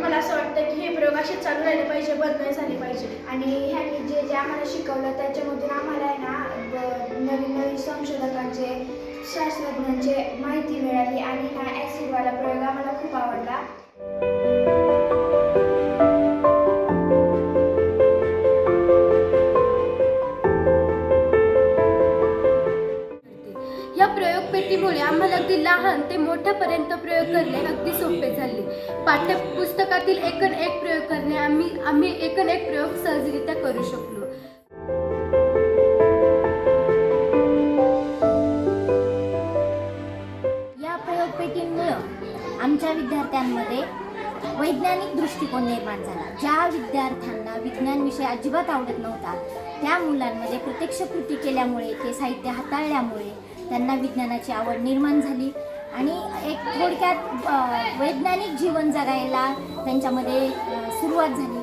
मला असं वाटतं की हे प्रयोग असे चालू राहिले पाहिजे, बंद नाही झाले पाहिजे. आणि ह्यांनी जे जे आम्हाला शिकवलं त्याच्यामधून आम्हाला आहे ना नवीन नवीन संशोधकांचे, शास्त्रज्ञांचे माहिती मिळाली आणि हा ॲसिडवाला प्रयोग आम्हाला खूप आवडला. या प्रयोगपेटीमुळे आम्हाला अगदी लहान ते मोठ्यापर्यंत प्रयोग करणे अगदी सोपे झाले. पाठ्यपुस्तकातील एकन एक प्रयोग करणे आम्ही एकन एक प्रयोग सहजरित्या करू शकलो. या प्रयोगपेटींमुळे आमच्या विद्यार्थ्यांमध्ये वैज्ञानिक दृष्टिकोन निर्माण झाला. ज्या विद्यार्थ्यांना विज्ञानविषय अजिबात आवडत नव्हता त्या मुलांमध्ये प्रत्यक्ष कृती केल्यामुळे, ते साहित्य हाताळल्यामुळे त्यांना विज्ञानाची आवड निर्माण झाली आणि एक थोडक्यात वैज्ञानिक जीवन जगायला त्यांच्यामध्ये सुरुवात झाली.